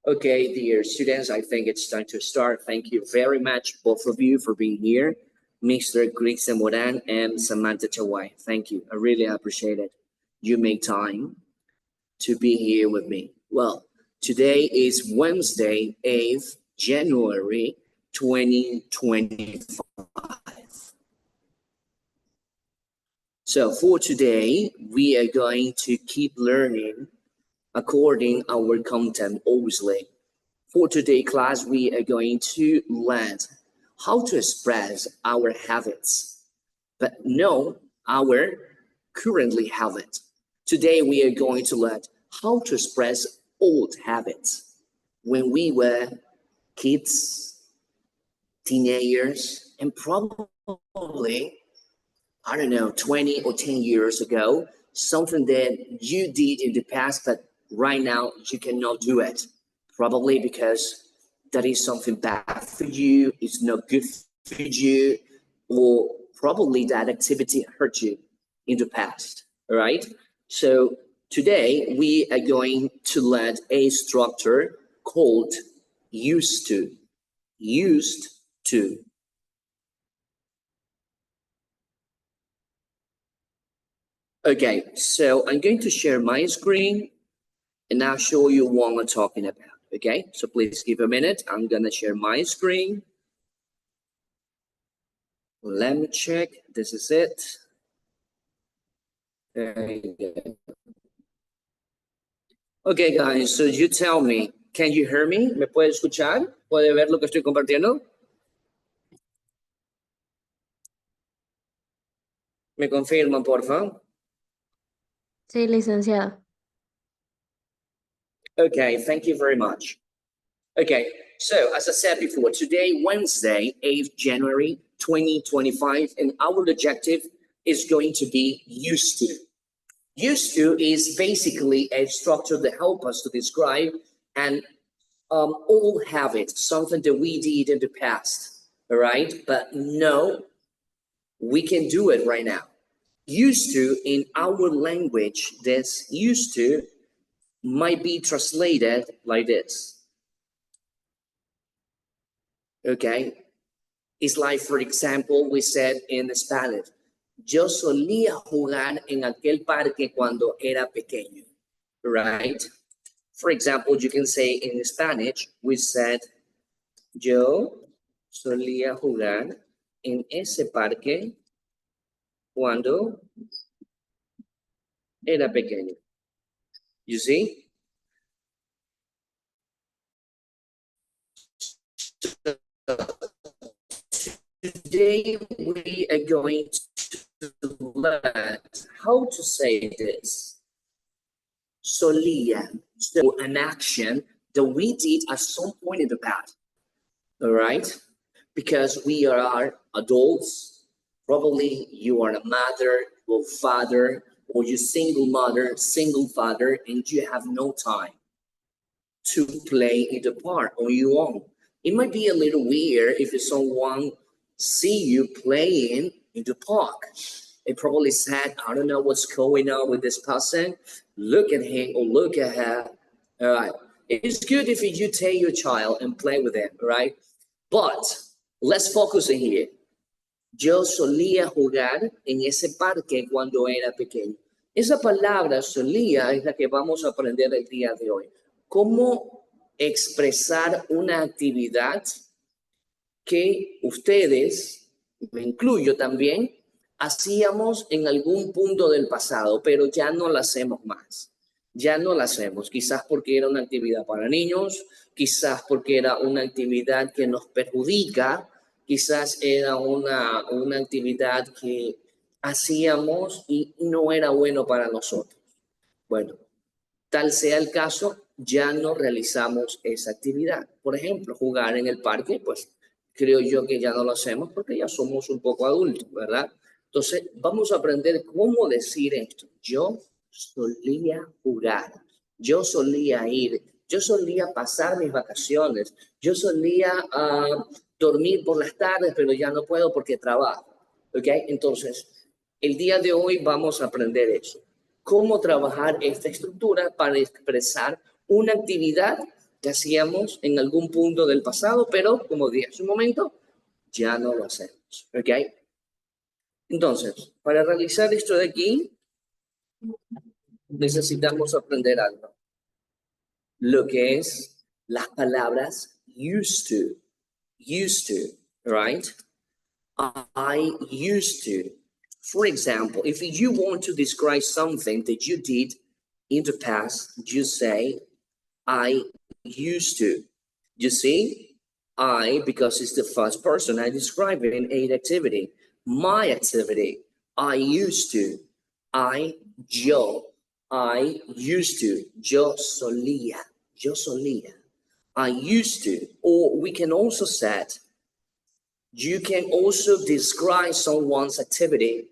Okay, dear students, I think it's time to start. Thank you very much, both of you, for being here. Mr. Grigson Moran and Samantha Chawai. Thank you. I really appreciate it. You make time to be here with me. Well, today is Wednesday, 8th January 2025. So for today, we are going to keep learning according our content, obviously. For today class, we are going to learn how to express our habits, but know our currently habit. Today, we are going to learn how to express old habits when we were kids, teenagers, and probably, I don't know, 20 or 10 years ago, something that you did in the past, but right now you cannot do it. Probably because that is something bad for you, it's not good for you, or probably that activity hurt you in the past, all right? So today we are going to learn a structure called used to. Used to. Okay, so I'm going to share my screen and I'll show you what I'm talking about. Okay, so please give a minute. I'm gonna share my screen. Let me check. This is it. Okay, guys, so you tell me, can you hear me? ¿Me puede escuchar? ¿Puede ver lo que estoy compartiendo? ¿Me confirman, por favor? Sí, licenciado. Okay, thank you very much. Okay, so as I said before, today, Wednesday, 8th January 2025, and our objective is going to be used to. Used to is basically a structure that helps us to describe an old habit, something that we did in the past, all right? But no, we can do it right now. Used to, in our language, this used to might be translated like this. Okay? It's like, for example, we said in Spanish, yo solía jugar en aquel parque cuando era pequeño, right? For example, you can say in Spanish, we said, yo solía jugar en ese parque cuando era pequeño. You see? Today we are going to learn how to say this. Solía, so an action that we did at some point in the past, all right? Because we are adults, probably you are a mother or father, or you're single mother, single father, and you have no time to play in the park on your own. It might be a little weird if someone see you playing in the park. They probably said, I don't know what's going on with this person. Look at him or look at her. All right. It's good if you take your child and play with them, right? But let's focus in here. Yo solía jugar en ese parque cuando era pequeño. Esa palabra solía es la que vamos a aprender el día de hoy. ¿Cómo expresar una actividad que ustedes, me incluyo también, hacíamos en algún punto del pasado, pero ya no la hacemos más? Ya no la hacemos, quizás porque era una actividad para niños, quizás porque era una actividad que nos perjudica, quizás era una actividad que hacíamos y no era bueno para nosotros. Bueno, tal sea el caso, ya no realizamos esa actividad. Por ejemplo, jugar en el parque, pues creo yo que ya no lo hacemos porque ya somos un poco adultos, ¿verdad? Entonces, vamos a aprender cómo decir esto. Yo solía jugar, yo solía ir, yo solía pasar mis vacaciones, yo solía dormir por las tardes, pero ya no puedo porque trabajo, ¿ok? Entonces, el día de hoy vamos a aprender eso. Cómo trabajar esta estructura para expresar una actividad que hacíamos en algún punto del pasado, pero como dije hace un momento, ya no lo hacemos, ¿ok? Entonces, para realizar esto de aquí, necesitamos aprender algo. Lo que es las palabras used to, right? I used to. For example, if you want to describe something that you did in the past, you say, I used to. You see, I, because it's the first person, I describe it in an activity. My activity, I used to. Yo. I used to. Yo solía. Yo solía. I used to. Or we can also say, you can also describe someone's activity.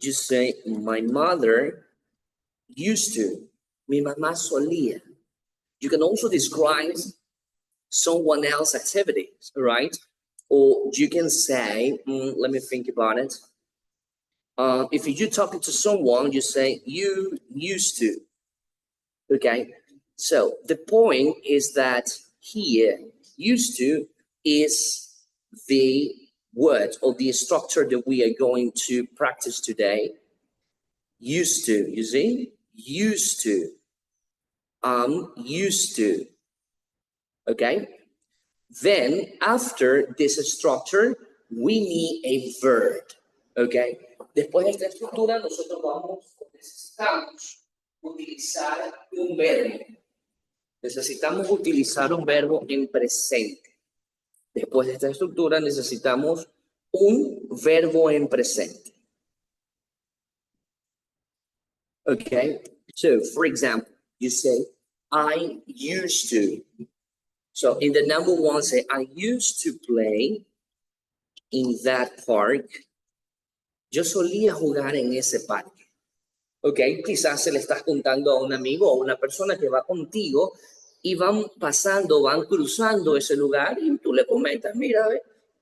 You say, my mother used to. Mi mamá solía. You can also describe someone else's activities, right? Or you can say, let me think about it. If you're talking to someone, you say, you used to, okay? So the point is that here, used to is the word or the structure that we are going to practice today. Used to, you see? Used to. Used to, okay? Then after this structure, we need a verb, okay? Después de esta estructura, nosotros necesitamos utilizar un verbo. Necesitamos utilizar un verbo en presente. Después de esta estructura, necesitamos un verbo en presente. Okay? So, for example, you say, I used to. So in the number one, say, I used to play in that park. Yo solía jugar en ese parque. Ok, quizás se le estás contando a un amigo o a una persona que va contigo y van pasando, van cruzando ese lugar y tú le comentas, mira,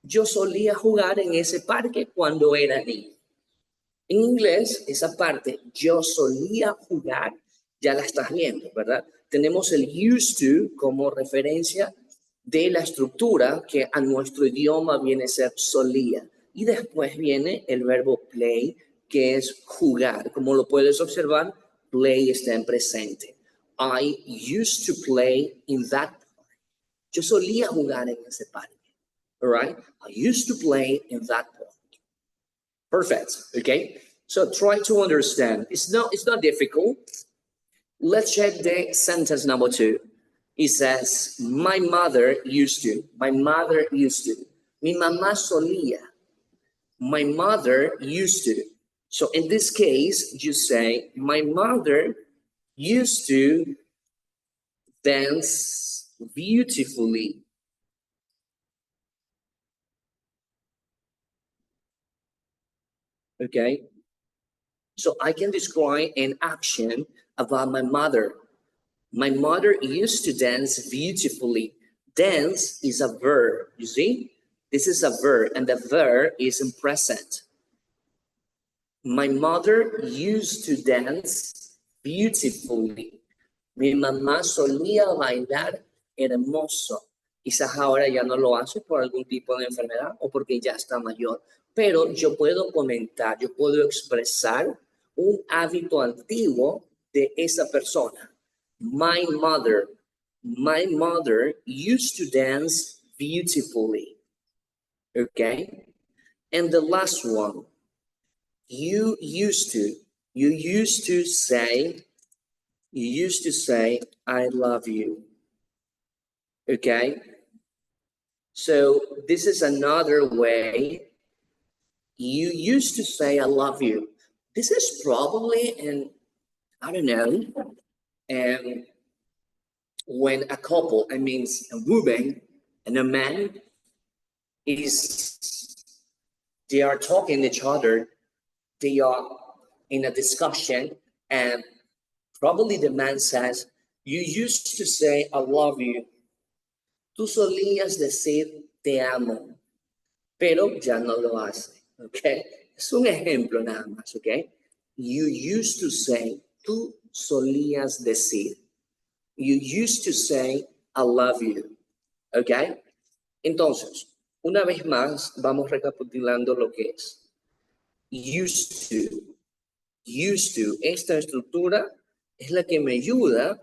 yo solía jugar en ese parque cuando era niño. En inglés, esa parte, yo solía jugar, ya la estás viendo, ¿verdad? Tenemos el used to como referencia de la estructura que a nuestro idioma viene a ser solía. Y después viene el verbo play, que es jugar. Como lo puedes observar, play está en presente. I used to play in that park. Yo solía jugar en ese parque. All right? I used to play in that park. Perfect. Okay? So try to understand. It's not difficult. Let's check the sentence number 2. It says, my mother used to. My mother used to. Mi mamá solía. My mother used to. So in this case, you say, my mother used to dance beautifully. Okay? So I can describe an action about my mother. My mother used to dance beautifully. Dance is a verb, you see? This is a verb, and the verb is in present. My mother used to dance beautifully. Mi mamá solía bailar hermoso. Quizás ahora ya no lo hace por algún tipo de enfermedad o porque ya está mayor. Pero yo puedo comentar, yo puedo expresar un hábito antiguo de esa persona. My mother used to dance beautifully. Okay? And the last one, you used to say, I love you. Okay? So this is another way. You used to say, I love you. This is probably, I don't know, and when a couple, I mean a woman and a man, they are talking to each other, they are in a discussion, and probably the man says, you used to say, I love you. Tú solías decir, te amo, pero ya no lo hace, ¿ok? Es un ejemplo nada más, ¿ok? You used to say, tú solías decir. You used to say, I love you. ¿Ok? Entonces, una vez más, vamos recapitulando lo que es. Used to. Used to. Esta estructura es la que me ayuda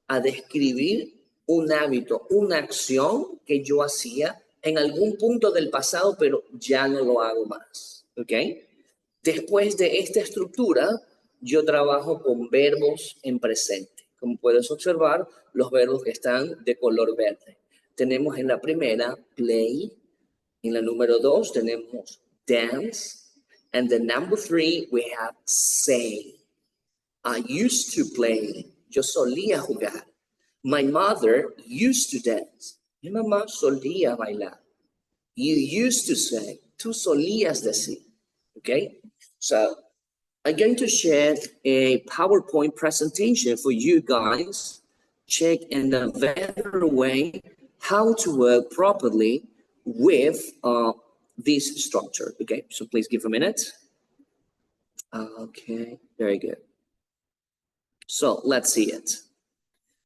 a describir un hábito, una acción que yo hacía en algún punto del pasado, pero ya no lo hago más. ¿Ok? Después de esta estructura, yo trabajo con verbos en presente. Como puedes observar, los verbos que están de color verde. Tenemos en la primera, play. En la número 2 tenemos dance. And the number 3, we have say. I used to play. Yo solía jugar. My mother used to dance. Mi mamá solía bailar. You used to say. Tú solías decir. Okay? So, I'm going to share a PowerPoint presentation for you guys. Check in a better way how to work properly with this structure. Okay, so please give a minute. Okay, very good. So let's see it.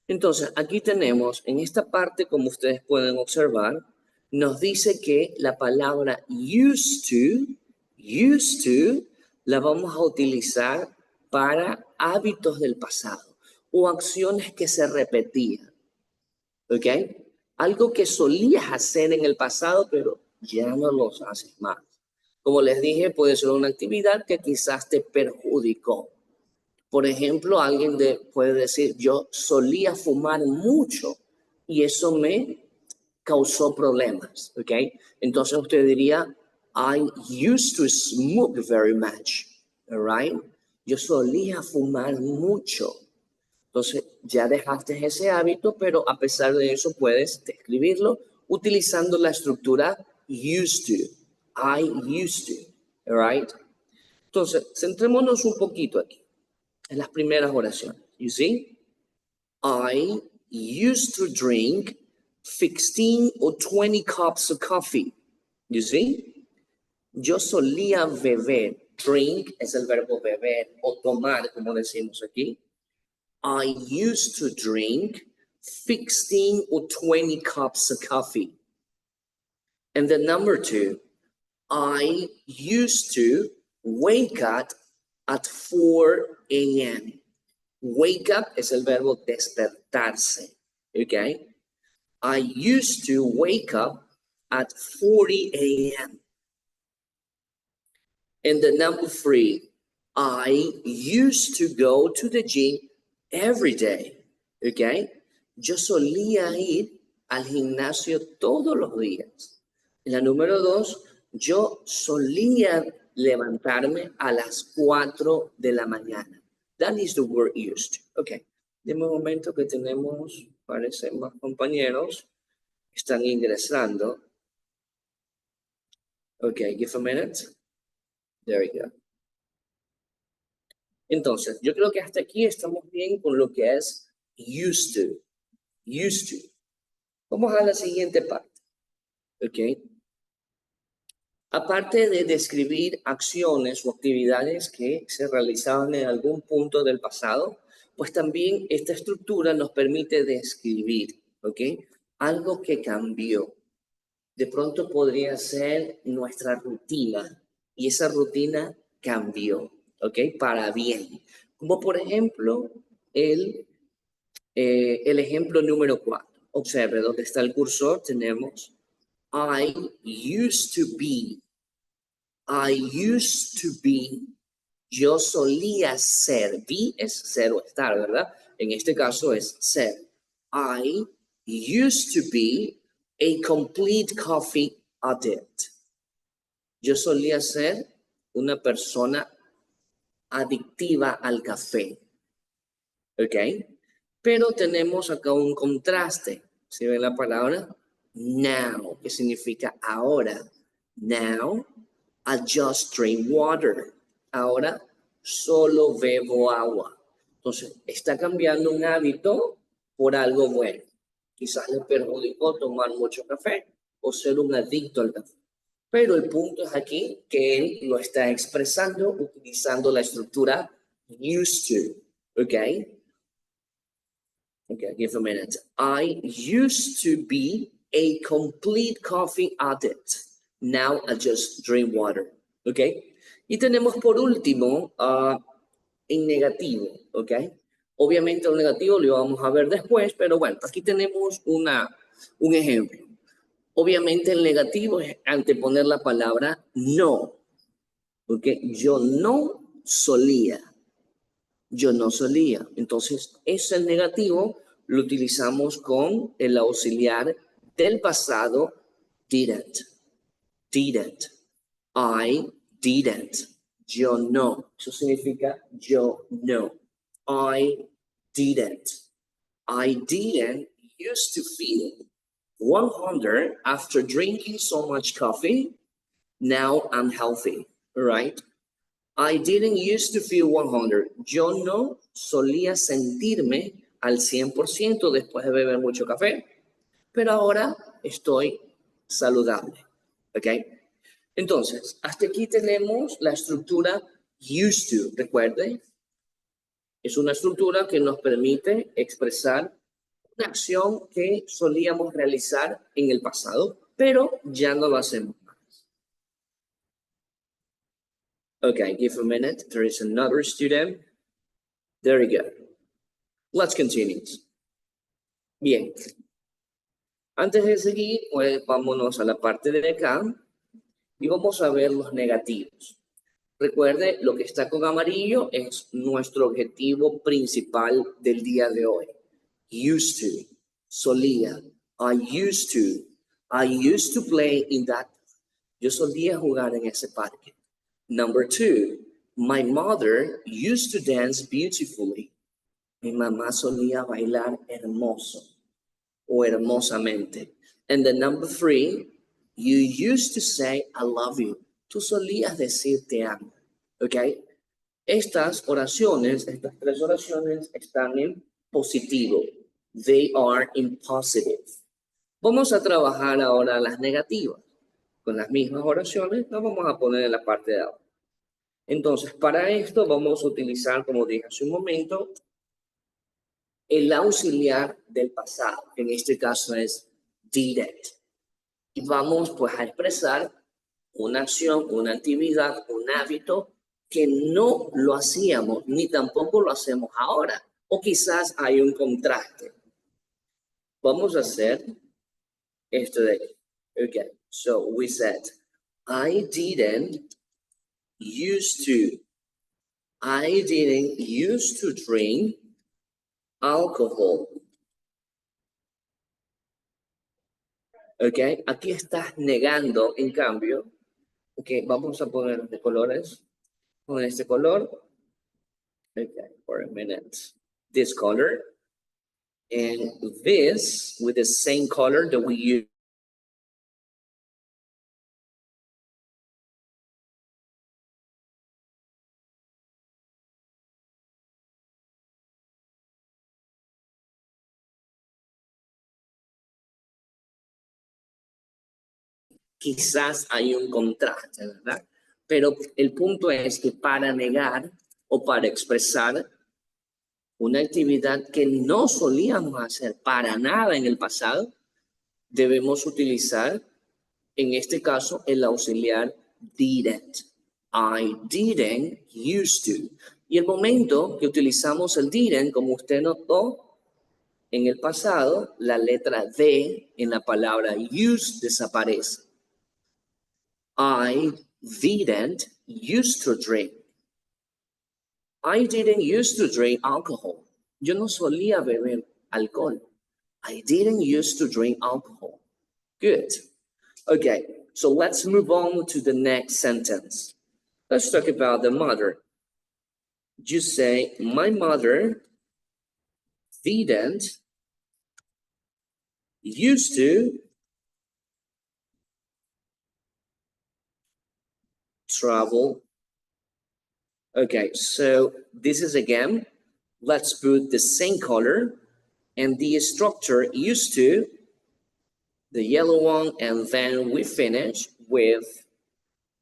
Entonces, aquí tenemos, en esta parte, como ustedes pueden observar, nos dice que la palabra used to, la vamos a utilizar para hábitos del pasado o acciones que se repetían. ¿Ok? Algo que solías hacer en el pasado, pero ya no los haces más. Como les dije, puede ser una actividad que quizás te perjudicó. Por ejemplo, alguien puede decir, yo solía fumar mucho y eso me causó problemas, ¿ok? Entonces usted diría, I used to smoke very much, all right? Yo solía fumar mucho. Entonces ya dejaste ese hábito, pero a pesar de eso puedes describirlo utilizando la estructura used to. I used to, all right? Entonces, centrémonos un poquito aquí, en las primeras oraciones. You see? I used to drink 16 or 20 cups of coffee. You see? Yo solía beber. Drink es el verbo beber o tomar, como decimos aquí. I used to drink 16 or 20 cups of coffee. And the number 2, I used to wake up at 4 a.m. Wake up es el verbo despertarse, okay? I used to wake up at 40 a.m. And the number 3, I used to go to the gym every day, okay? Yo solía ir al gimnasio todos los días. En la número 2, yo solía levantarme a las 4 de la mañana. That is the word used. Okay. De momento que tenemos, parece, más compañeros están ingresando. Okay, give a minute. There we go. Entonces, yo creo que hasta aquí estamos bien con lo que es used to. Used to. Vamos a la siguiente parte. Okay. Aparte de describir acciones o actividades que se realizaban en algún punto del pasado, pues también esta estructura nos permite describir, ¿ok? Algo que cambió. De pronto podría ser nuestra rutina y esa rutina cambió, ¿ok? Para bien. Como por ejemplo el ejemplo número 4. Observe, donde está el cursor tenemos I used to be. I used to be. Yo solía ser. Be es ser o estar, ¿verdad? En este caso es ser. I used to be a complete coffee addict. Yo solía ser una persona adictiva al café. ¿Ok? Pero tenemos acá un contraste. ¿Sí ven la palabra? Now, que significa ahora. Now, I just drink water. Ahora, solo bebo agua. Entonces, está cambiando un hábito por algo bueno. Quizás le perjudicó tomar mucho café o ser un adicto al café. Pero el punto es aquí que él lo está expresando utilizando la estructura used to. ¿Ok? Okay, give a minute. I used to be a complete coffee addict. Now I just drink water. Okay. Y tenemos por último en negativo. Ok. Obviamente el negativo lo vamos a ver después, pero bueno, aquí tenemos un ejemplo. Obviamente el negativo es anteponer la palabra no. Ok. Yo no solía. Yo no solía. Entonces, ese negativo lo utilizamos con el auxiliar del pasado didn't. Didn't. I didn't. Yo no. Eso significa yo no. I didn't. I didn't used to feel 100 after drinking so much coffee. Now I'm healthy, right? I didn't used to feel 100. Yo no solía sentirme al 100% después de beber mucho café, pero ahora estoy saludable. ¿Ok? Entonces, hasta aquí tenemos la estructura used to. Recuerden, es una estructura que nos permite expresar una acción que solíamos realizar en el pasado, pero ya no lo hacemos. Okay, give a minute. There is another student. There we go. Let's continue. Bien. Antes de seguir, pues vámonos a la parte de acá y vamos a ver los negativos. Recuerde, lo que está con amarillo es nuestro objetivo principal del día de hoy. Used to, solía. I used to play in that. Yo solía jugar en ese parque. Number 2, my mother used to dance beautifully. Mi mamá solía bailar hermoso o hermosamente. And the number 3, you used to say, I love you. Tú solías decir te amo. ¿Ok? Estas oraciones, estas 3 oraciones están en positivo. They are in positive. Vamos a trabajar ahora las negativas. Con las mismas oraciones las vamos a poner en la parte de abajo. Entonces, para esto vamos a utilizar, como dije hace un momento, el auxiliar del pasado, que en este caso es didn't. Y vamos pues a expresar una acción, una actividad, un hábito que no lo hacíamos ni tampoco lo hacemos ahora. O quizás hay un contraste. Vamos a hacer esto de aquí. Okay, so we said, I didn't used to drink alcohol. Ok, aquí estás negando, en cambio. Ok, vamos a poner de colores. Con este color. Okay, for a minute. This color. And this with the same color that we use. Quizás hay un contraste, ¿verdad? Pero el punto es que para negar o para expresar una actividad que no solíamos hacer para nada en el pasado, debemos utilizar, en este caso, el auxiliar didn't. I didn't used to. Y el momento que utilizamos el didn't, como usted notó, en el pasado, la letra D en la palabra used desaparece. I didn't used to drink. I didn't used to drink alcohol. Yo no solía beber alcohol. I didn't used to drink alcohol. Good. Okay, so let's move on to the next sentence. Let's talk about the mother. You say, my mother didn't used to travel. Okay, so this is again, let's put the same color and the structure used to, the yellow one, and then we finish with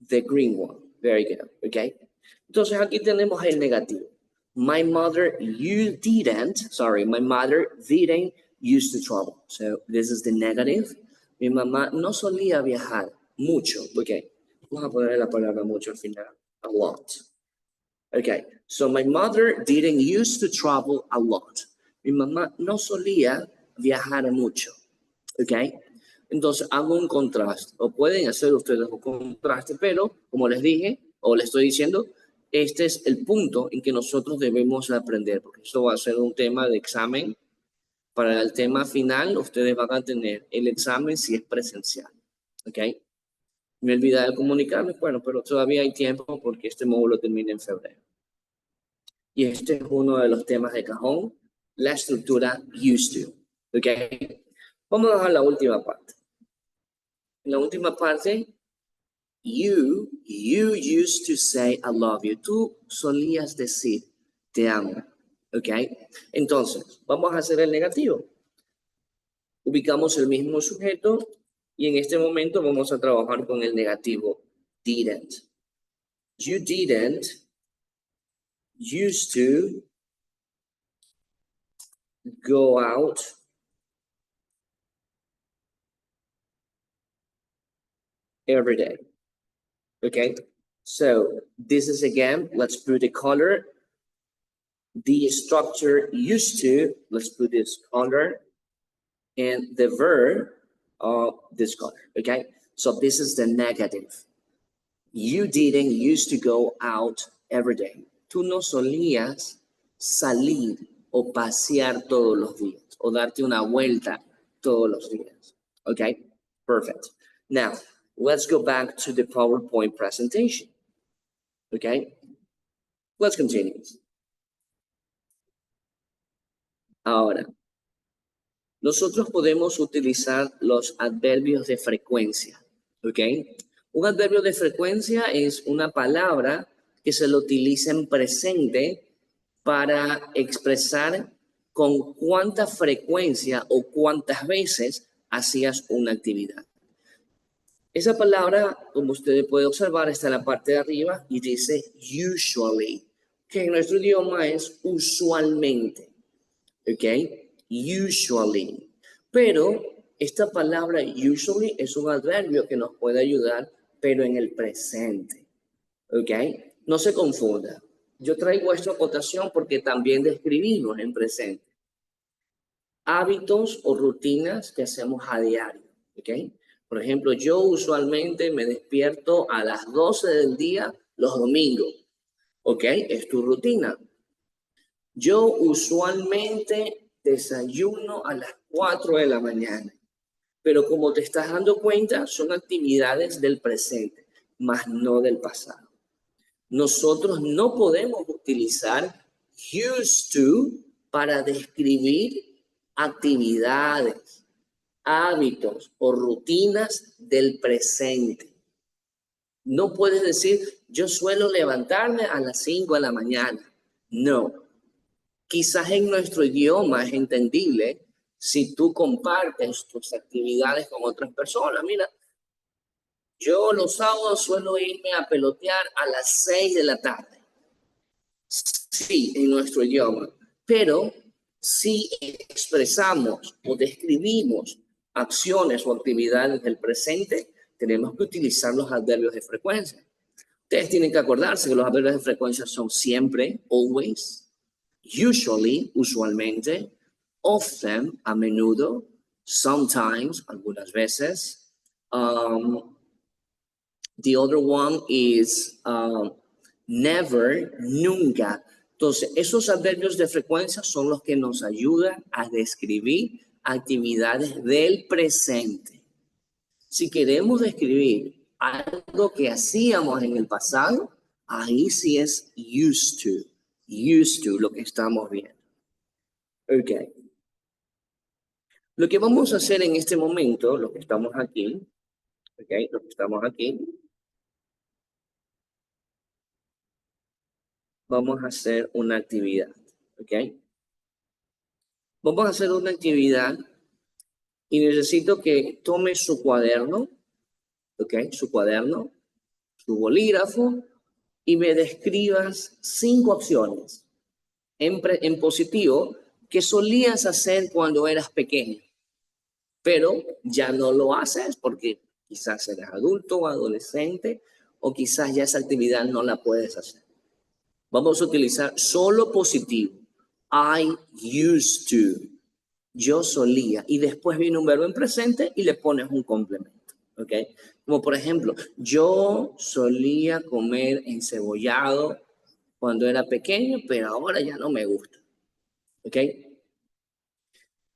the green one. Very good, okay? Entonces aquí tenemos el negativo. My mother my mother didn't used to travel. So this is the negative. Mi mamá no solía viajar mucho. Okay, vamos a poner la palabra mucho al final. A lot. Okay, so my mother didn't used to travel a lot. Mi mamá no solía viajar mucho. Okay, entonces hago un contraste. O pueden hacer ustedes un contraste, pero como les dije, o les estoy diciendo, este es el punto en que nosotros debemos aprender, porque esto va a ser un tema de examen. Para el tema final, ustedes van a tener el examen si es presencial. ¿Ok? Me olvidé de comunicarme, bueno, pero todavía hay tiempo porque este módulo termina en febrero. Y este es uno de los temas de cajón, la estructura used to. ¿Ok? Vamos a la última parte. En la última parte, you used to say I love you. Tú solías decir te amo. ¿Ok? Entonces, vamos a hacer el negativo. Ubicamos el mismo sujeto y en este momento vamos a trabajar con el negativo didn't. You didn't used to go out every day. Okay, so this is again, let's put the color. The structure used to, let's put this color, and the verb of this color. Okay, so this is the negative. You didn't used to go out every day. Tú no solías salir o pasear todos los días o darte una vuelta todos los días. Okay, perfect. Now, let's go back to the PowerPoint presentation. Okay, let's continue. Ahora, nosotros podemos utilizar los adverbios de frecuencia. Okay, un adverbio de frecuencia es una palabra que se lo utiliza en presente para expresar con cuánta frecuencia o cuántas veces hacías una actividad. Esa palabra, como ustedes pueden observar, está en la parte de arriba y dice usually, que en nuestro idioma es usualmente. ¿Ok? Usually. Pero esta palabra usually es un adverbio que nos puede ayudar, pero en el presente. ¿Ok? No se confunda. Yo traigo esta acotación porque también describimos en presente hábitos o rutinas que hacemos a diario. ¿Ok? Por ejemplo, yo usualmente me despierto a las 12 del día los domingos. ¿Ok? Es tu rutina. Yo usualmente desayuno a las 4 de la mañana. Pero como te estás dando cuenta, son actividades del presente, más no del pasado. Nosotros no podemos utilizar used to para describir actividades, hábitos o rutinas del presente. No puedes decir, yo suelo levantarme a las 5 de la mañana. No. Quizás en nuestro idioma es entendible si tú compartes tus actividades con otras personas. Mira, yo los sábados suelo irme a pelotear a las 6 de la tarde. Sí, en nuestro idioma. Pero si expresamos o describimos acciones o actividades del presente, tenemos que utilizar los adverbios de frecuencia. Ustedes tienen que acordarse que los adverbios de frecuencia son siempre, always, usually, usualmente, often, a menudo, sometimes, algunas veces. The other one is never, nunca. Entonces, esos adverbios de frecuencia son los que nos ayudan a describir actividades del presente. Si queremos describir algo que hacíamos en el pasado, ahí sí es used to, lo que estamos viendo. Ok. Lo que vamos a hacer en este momento, lo que estamos aquí, vamos a hacer una actividad, ¿ok? Vamos a hacer una actividad y necesito que tome su cuaderno, ¿ok? Su cuaderno, su bolígrafo y me describas 5 acciones. en positivo que solías hacer cuando eras pequeño, pero ya no lo haces porque quizás eres adulto o adolescente o quizás ya esa actividad no la puedes hacer. Vamos a utilizar solo positivo. I used to. Yo solía. Y después viene un verbo en presente y le pones un complemento. ¿Ok? Como por ejemplo, yo solía comer encebollado cuando era pequeño, pero ahora ya no me gusta. ¿Ok?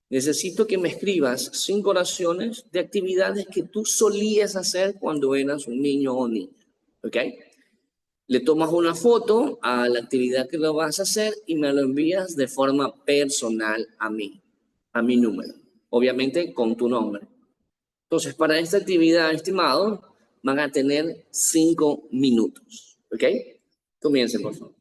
Necesito que me escribas 5 oraciones de actividades que tú solías hacer cuando eras un niño o niña. ¿Ok? Le tomas una foto a la actividad que lo vas a hacer y me lo envías de forma personal a mi número, obviamente con tu nombre. Entonces, para esta actividad, estimado, van a tener 5 minutos. ¿Ok? Comiencen, por favor.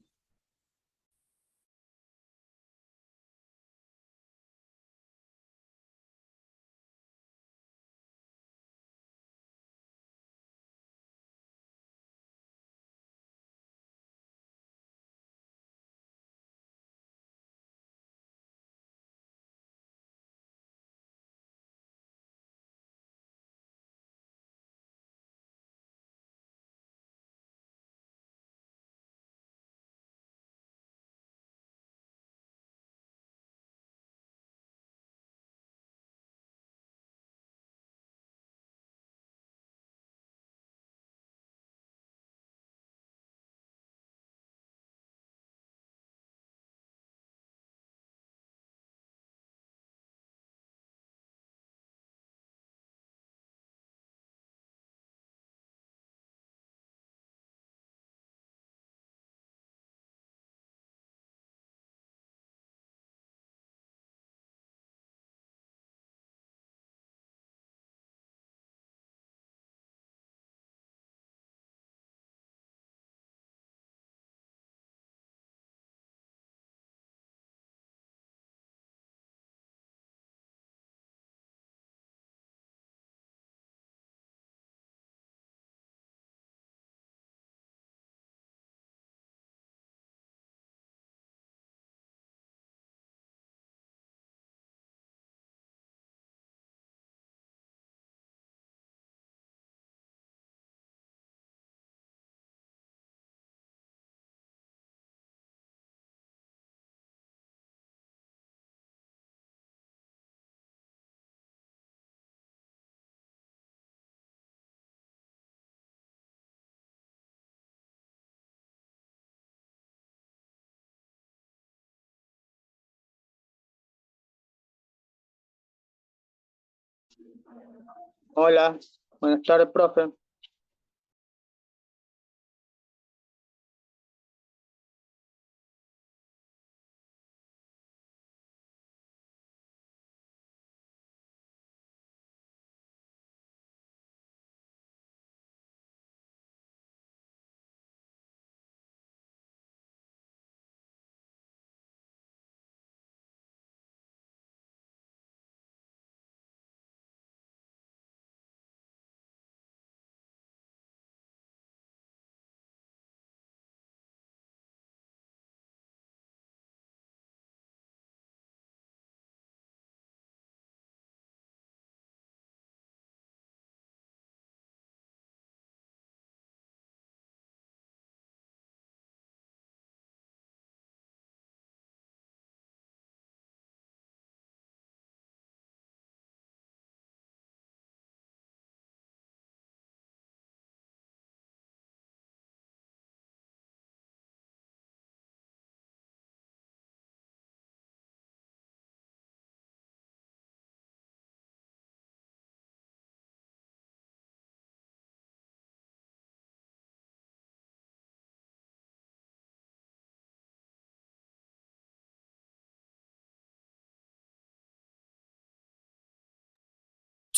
Hola, buenas tardes, profe.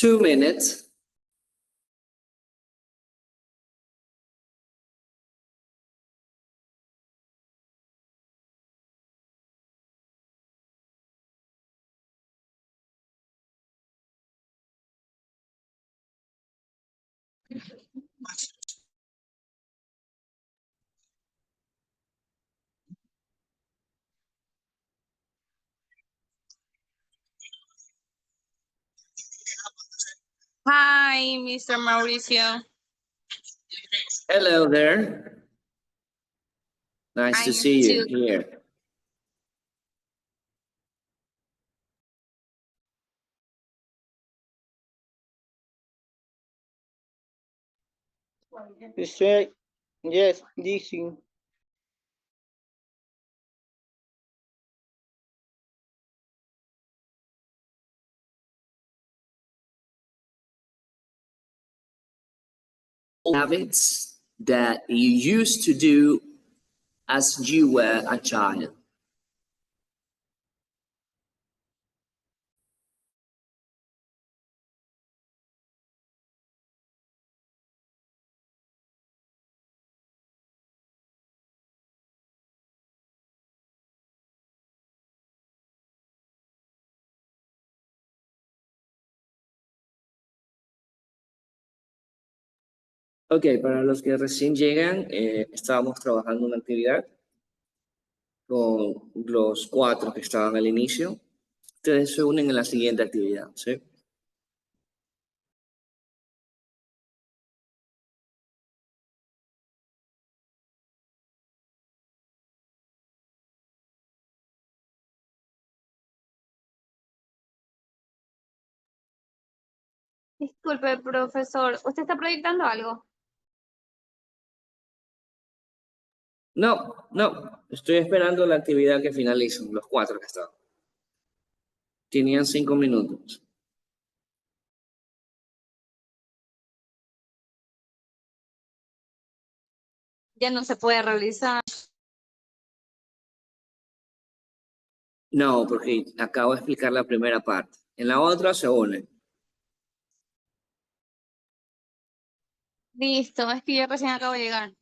Two minutes. Hi, Mr. Mauricio. Hello there. Nice to I'm see you still- here. You say yes, DC. Habits that you used to do as you were a child. Ok, para los que recién llegan, estábamos trabajando una actividad con los 4 que estaban al inicio. Ustedes se unen en la siguiente actividad, ¿sí? Disculpe, profesor, ¿usted está proyectando algo? No, no, estoy esperando la actividad que finalicen, los 4 que estaban. Tenían 5 minutos. Ya no se puede realizar. No, porque acabo de explicar la primera parte. En la otra se unen. Listo, es que yo recién acabo de llegar.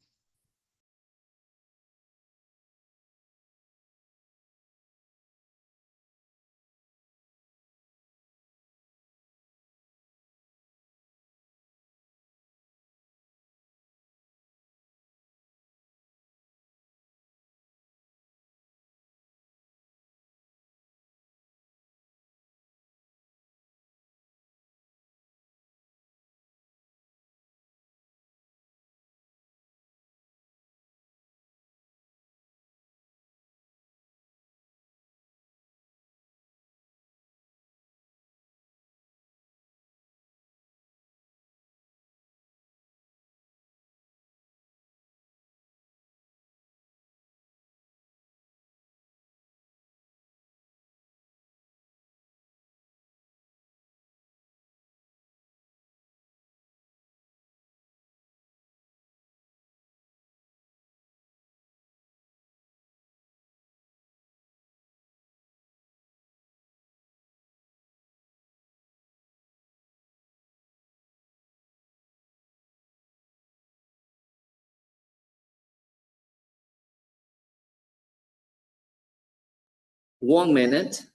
One minute.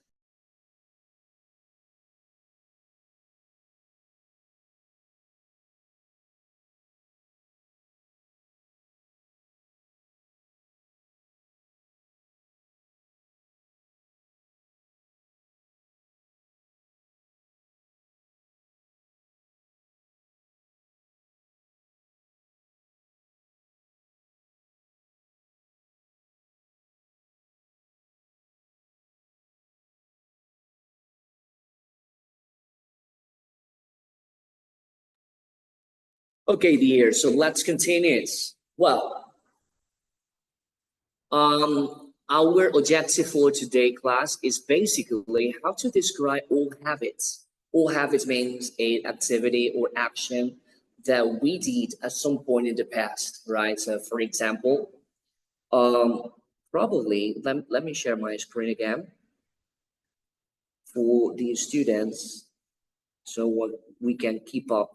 Okay, dear, so let's continue. Well, our objective for today class is basically how to describe old habits. Old habits means an activity or action that we did at some point in the past, right? So for example, probably, let me share my screen again for the students so what we can keep up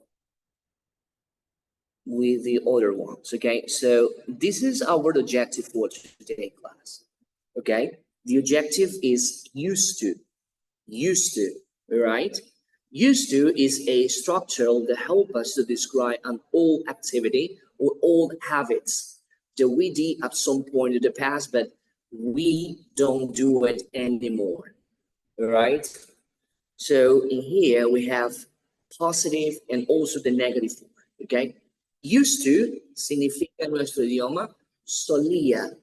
with the other ones. Okay, so this is our objective for today class. Okay, the objective is used to, right? Used to is a structure that help us to describe an old activity or old habits that we did at some point in the past, but we don't do it anymore, right? So in here we have positive and also the negative form, okay? Used to significa en nuestro idioma solía.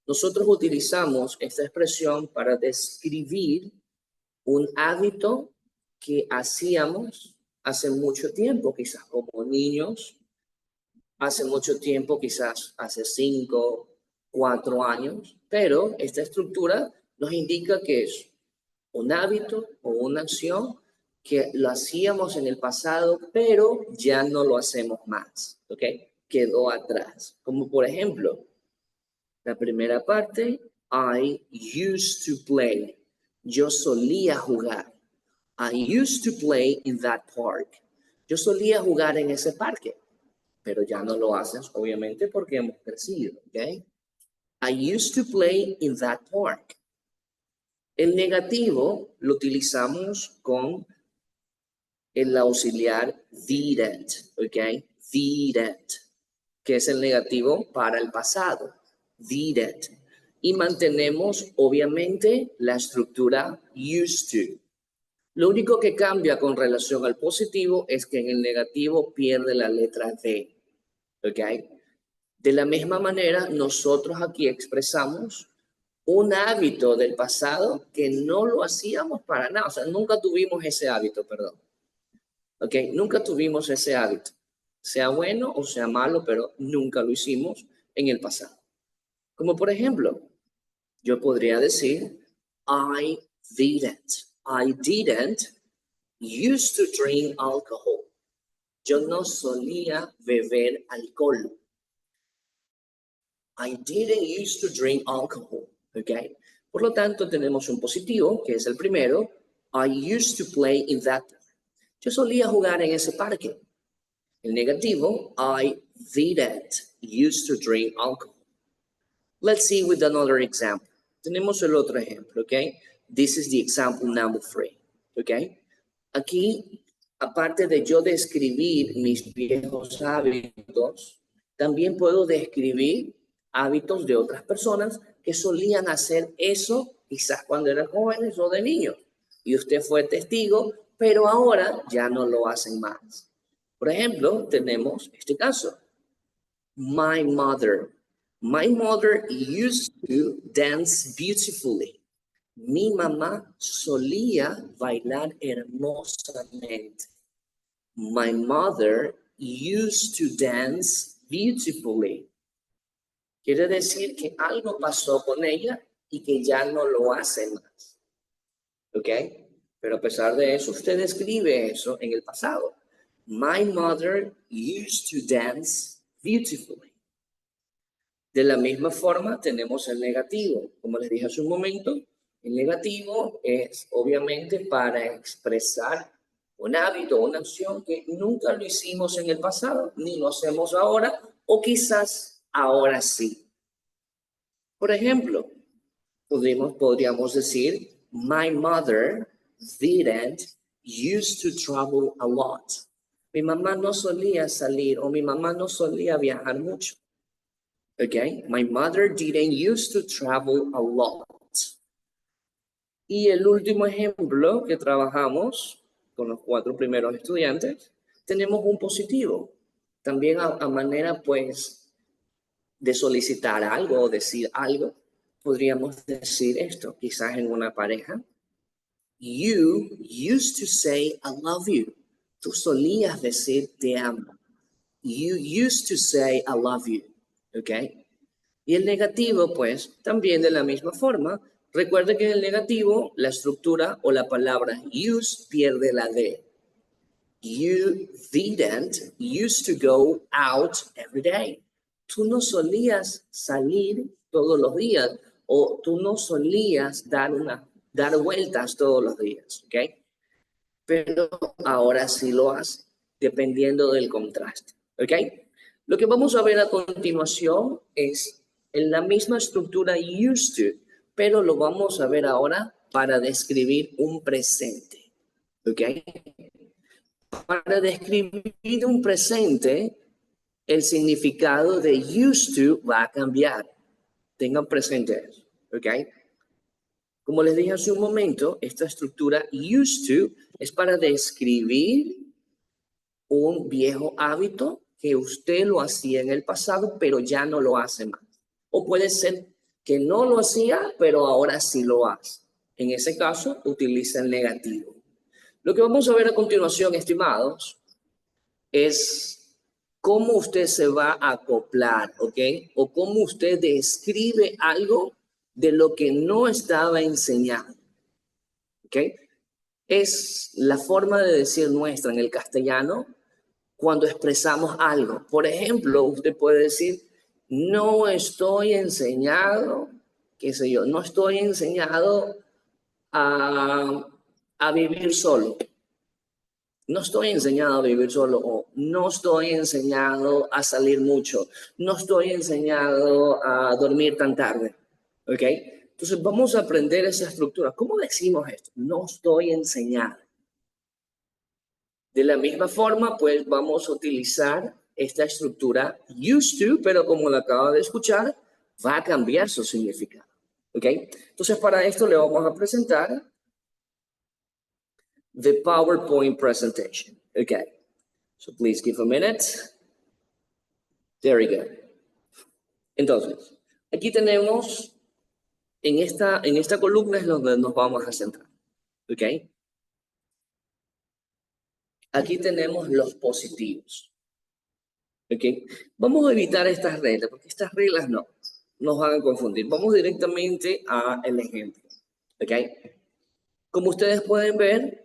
Nosotros utilizamos esta expresión para describir un hábito que hacíamos hace mucho tiempo, quizás como niños, hace mucho tiempo, quizás hace 5, 4 años, pero esta estructura nos indica que es un hábito o una acción que lo hacíamos en el pasado, pero ya no lo hacemos más, ¿ok? Quedó atrás. Como por ejemplo, la primera parte, I used to play. Yo solía jugar. I used to play in that park. Yo solía jugar en ese parque, pero ya no lo haces, obviamente, porque hemos crecido, ¿ok? I used to play in that park. El negativo lo utilizamos con el auxiliar didn't, ¿ok? Didn't, que es el negativo para el pasado. Didn't. Y mantenemos, obviamente, la estructura used to. Lo único que cambia con relación al positivo es que en el negativo pierde la letra D, ¿ok? De la misma manera, nosotros aquí expresamos un hábito del pasado que no lo hacíamos para nada. O sea, nunca tuvimos ese hábito, perdón. ¿Ok? Nunca tuvimos ese hábito. Sea bueno o sea malo, pero nunca lo hicimos en el pasado. Como por ejemplo, yo podría decir, I didn't used to drink alcohol. Yo no solía beber alcohol. I didn't used to drink alcohol. ¿Ok? Por lo tanto, tenemos un positivo, que es el primero. I used to play in that. Yo solía jugar en ese parque. El negativo, I didn't used to drink alcohol. Let's see with another example. Tenemos el otro ejemplo, ¿ok? This is the example number 3, ¿ok? Aquí, aparte de yo describir mis viejos hábitos, también puedo describir hábitos de otras personas que solían hacer eso quizás cuando eran jóvenes o de niños. Y usted fue testigo, pero ahora ya no lo hacen más. Por ejemplo, tenemos este caso. My mother. My mother used to dance beautifully. Mi mamá solía bailar hermosamente. My mother used to dance beautifully. Quiere decir que algo pasó con ella y que ya no lo hace más. ¿Ok? Pero a pesar de eso, usted escribe eso en el pasado. My mother used to dance beautifully. De la misma forma, tenemos el negativo. Como les dije hace un momento, el negativo es obviamente para expresar un hábito, una acción que nunca lo hicimos en el pasado, ni lo hacemos ahora, o quizás ahora sí. Por ejemplo, podríamos decir, my mother didn't used to travel a lot. Mi mamá no solía salir o mi mamá no solía viajar mucho. Okay, my mother didn't used to travel a lot. Y el último ejemplo que trabajamos con los 4 primeros estudiantes, tenemos un positivo. También a manera, pues, de solicitar algo o decir algo, podríamos decir esto, quizás en una pareja. You used to say, I love you. Tú solías decir, te amo. You used to say, I love you. ¿Ok? Y el negativo, pues, también de la misma forma. Recuerde que en el negativo, la estructura o la palabra use pierde la D. You didn't used to go out every day. Tú no solías salir todos los días o tú no solías dar vueltas todos los días, ¿ok? Pero ahora sí lo haces, dependiendo del contraste, ¿ok? Lo que vamos a ver a continuación es en la misma estructura used to, pero lo vamos a ver ahora para describir un presente, ¿ok? Para describir un presente, el significado de used to va a cambiar. Tengan presente eso, ¿ok? Como les dije hace un momento, esta estructura used to es para describir un viejo hábito que usted lo hacía en el pasado, pero ya no lo hace más. O puede ser que no lo hacía, pero ahora sí lo hace. En ese caso, utiliza el negativo. Lo que vamos a ver a continuación, estimados, es cómo usted se va a acoplar, ¿ok? O cómo usted describe algo de lo que no estaba enseñando, ¿ok? Es la forma de decir nuestra en el castellano cuando expresamos algo. Por ejemplo, usted puede decir, no estoy enseñado, qué sé yo, no estoy enseñado a vivir solo. No estoy enseñado a vivir solo o no estoy enseñado a salir mucho. No estoy enseñado a dormir tan tarde. ¿Ok? Entonces vamos a aprender esa estructura. ¿Cómo decimos esto? No estoy enseñado. De la misma forma, pues vamos a utilizar esta estructura used to, pero como la acaba de escuchar, va a cambiar su significado. ¿Ok? Entonces para esto le vamos a presentar the PowerPoint presentation. Okay, so please give a minute. There we go. Entonces, aquí tenemos, en esta columna es donde nos vamos a centrar. Okay. Aquí tenemos los positivos. Okay. Vamos a evitar estas reglas, porque estas reglas no nos van a confundir. Vamos directamente al ejemplo. Okay. Como ustedes pueden ver,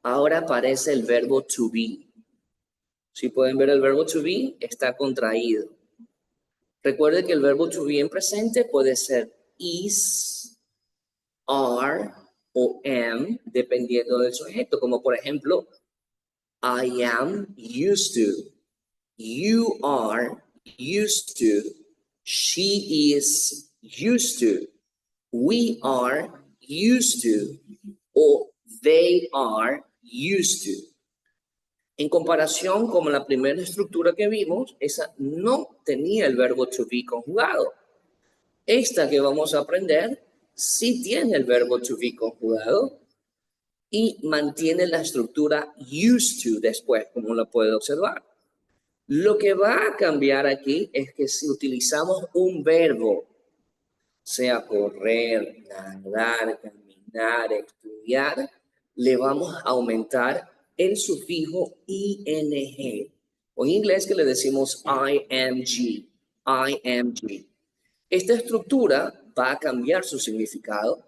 ahora aparece el verbo to be. Si pueden ver el verbo to be, está contraído. Recuerde que el verbo to be en presente puede ser is, are o am, dependiendo del sujeto. Como por ejemplo, I am used to, you are used to, she is used to, we are used to, o they are used to. En comparación con la primera estructura que vimos, esa no tenía el verbo to be conjugado. Esta que vamos a aprender sí tiene el verbo to be conjugado y mantiene la estructura used to después, como lo puede observar. Lo que va a cambiar aquí es que si utilizamos un verbo, sea correr, nadar, caminar, estudiar, le vamos a aumentar el sufijo ing, o en inglés que le decimos ing, ing. Esta estructura va a cambiar su significado.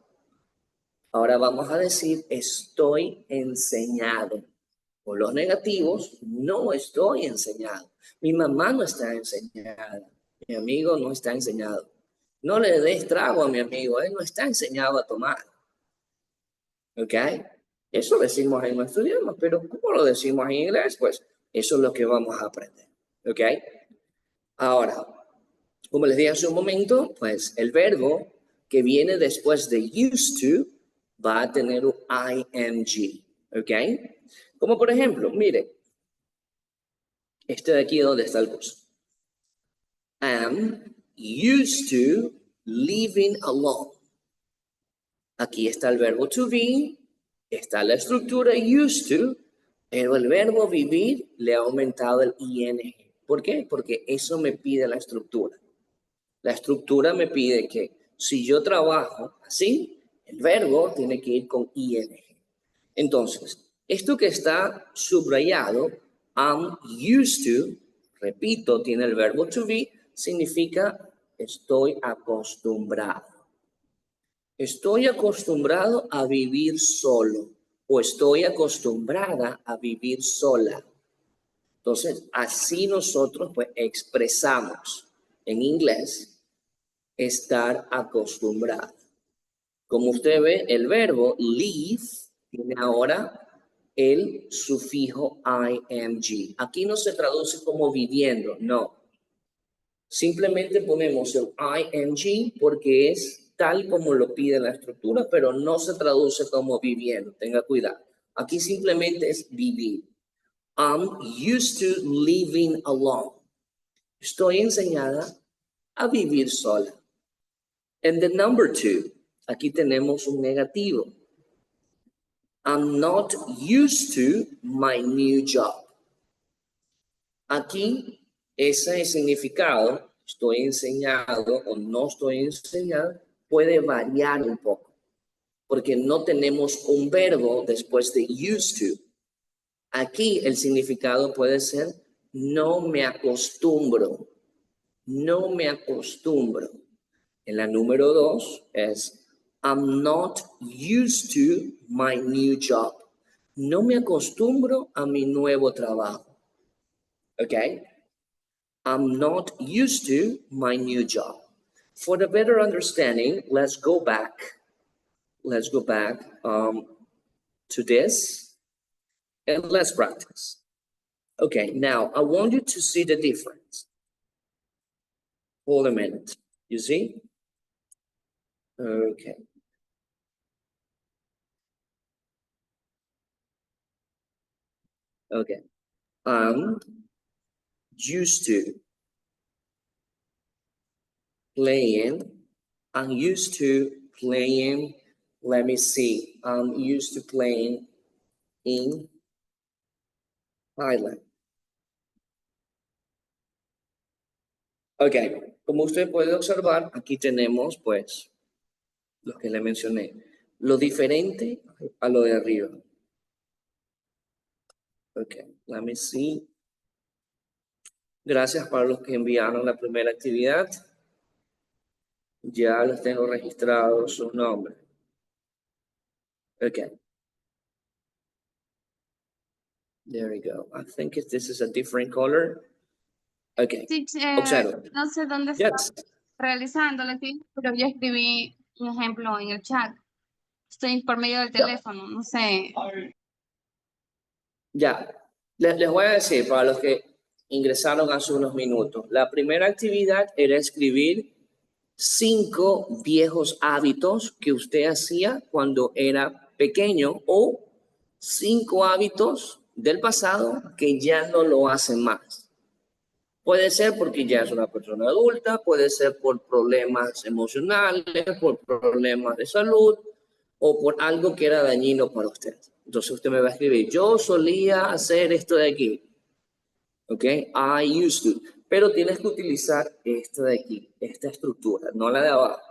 Ahora vamos a decir estoy enseñado. Con los negativos, no estoy enseñado. Mi mamá no está enseñada. Mi amigo no está enseñado. No le des trago a mi amigo, él no está enseñado a tomar. ¿Ok? Eso decimos en nuestro idioma, pero ¿cómo lo decimos en inglés? Pues eso es lo que vamos a aprender. ¿Ok? Ahora, como les dije hace un momento, pues el verbo que viene después de used to va a tener un ing. ¿Ok? Como por ejemplo, mire, este de aquí donde está el curso. Am used to living alone. Aquí está el verbo to be, está la estructura used to, pero el verbo vivir le ha aumentado el ing. ¿Por qué? Porque eso me pide la estructura. La estructura me pide que si yo trabajo así, el verbo tiene que ir con ing. Entonces, esto que está subrayado, I'm used to, repito, tiene el verbo to be, significa estoy acostumbrado. Estoy acostumbrado a vivir solo o estoy acostumbrada a vivir sola. Entonces, así nosotros pues expresamos en inglés estar acostumbrado. Como usted ve, el verbo live tiene ahora el sufijo ing. Aquí no se traduce como viviendo, no. Simplemente ponemos el ing porque es tal como lo pide la estructura, pero no se traduce como viviendo. Tenga cuidado. Aquí simplemente es vivir. I'm used to living alone. Estoy enseñada a vivir sola. And the number 2, aquí tenemos un negativo. I'm not used to my new job. Aquí, ese significado, estoy enseñado o no estoy enseñado, puede variar un poco, porque no tenemos un verbo después de used to. Aquí el significado puede ser no me acostumbro, no me acostumbro. En la número 2 es I'm not used to my new job. No me acostumbro a mi nuevo trabajo. Okay? I'm not used to my new job. For the better understanding, let's go back. Let's go back to this and let's practice. Okay, now I want you to see the difference. Hold a minute. You see? Okay. Okay. I'm used to playing. I'm used to playing. Let me see. I'm used to playing in Thailand. Ok, como usted puede observar, aquí tenemos pues lo que le mencioné. Lo diferente a lo de arriba. Ok, let me see. Gracias para los que enviaron la primera actividad. Ya los tengo registrados sus nombres. Okay. There we go. I think this is a different color. Okay. Observa. No sé dónde está Yes. realizando la actividad, pero yo escribí un ejemplo en el chat. Estoy por medio del teléfono, no sé. Ya. Les voy a decir para los que ingresaron hace unos minutos. La primera actividad era escribir 5 viejos hábitos que usted hacía cuando era pequeño o 5 hábitos del pasado que ya no lo hacen más. Puede ser porque ya es una persona adulta, puede ser por problemas emocionales, por problemas de salud o por algo que era dañino para usted. Entonces usted me va a escribir, yo solía hacer esto de aquí. ¿Ok? I used to. Pero tienes que utilizar esta de aquí, esta estructura, no la de abajo.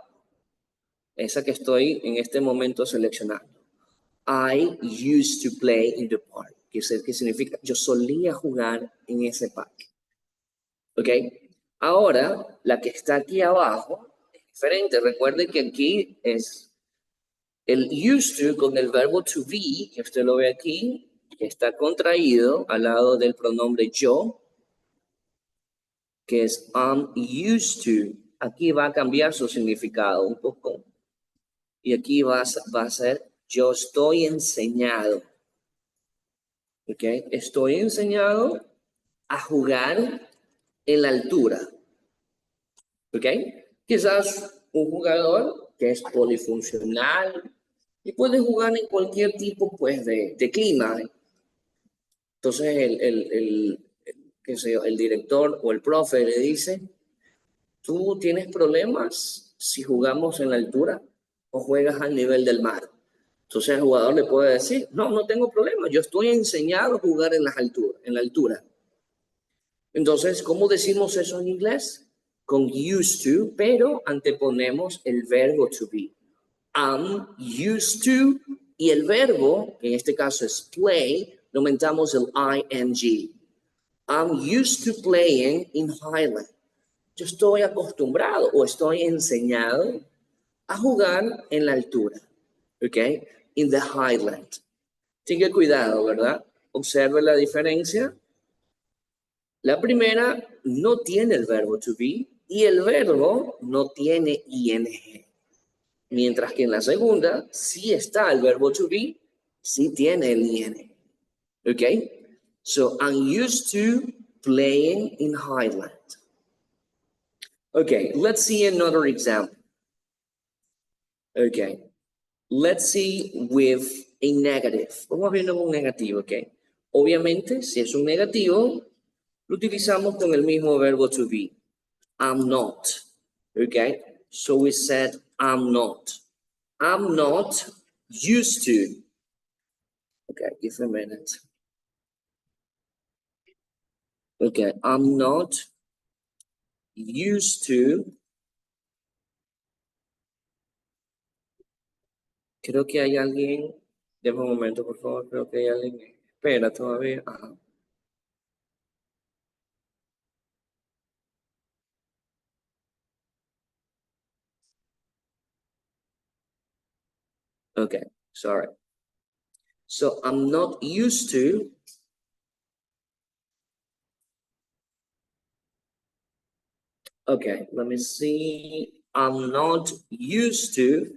Esa que estoy en este momento seleccionando. I used to play in the park. ¿Qué significa? Yo solía jugar en ese parque. ¿Ok? Ahora, la que está aquí abajo es diferente. Recuerde que aquí es el used to con el verbo to be, que usted lo ve aquí, que está contraído al lado del pronombre yo, que es I'm used to. Aquí va a cambiar su significado un poco. Y aquí va a ser yo estoy enseñado. ¿Ok? Estoy enseñado a jugar en la altura. ¿Ok? Quizás un jugador que es polifuncional y puede jugar en cualquier tipo pues, de clima. Entonces qué sé yo, el director o el profe le dice, ¿tú tienes problemas si jugamos en la altura o juegas al nivel del mar? Entonces el jugador le puede decir, no, no tengo problema, yo estoy enseñado a jugar en las alturas, en la altura. Entonces, ¿cómo decimos eso en inglés? Con used to, pero anteponemos el verbo to be. I'm used to, y el verbo, que en este caso es play, lo aumentamos el ing. I'm used to playing in Highland. Yo estoy acostumbrado o estoy enseñado a jugar en la altura. ¿Ok? In the Highland. Tenga cuidado, ¿verdad? Observe la diferencia. La primera no tiene el verbo to be y el verbo no tiene ing. Mientras que en la segunda sí está el verbo to be, sí tiene el ing. ¿Ok? So, I'm used to playing in Highland. Okay, let's see another example. Okay, let's see with a negative. Vamos viendo un negativo, ok. Obviamente, si es un negativo, lo utilizamos con el mismo verbo to be. I'm not. Okay, so we said I'm not. I'm not used to. Okay, give a minute. Okay, I'm not used to. Creo que hay alguien. Deme un momento, por favor. Creo que hay alguien. Espera todavía. Ajá. Okay, sorry. So I'm not used to. Okay, let me see. I'm not used to.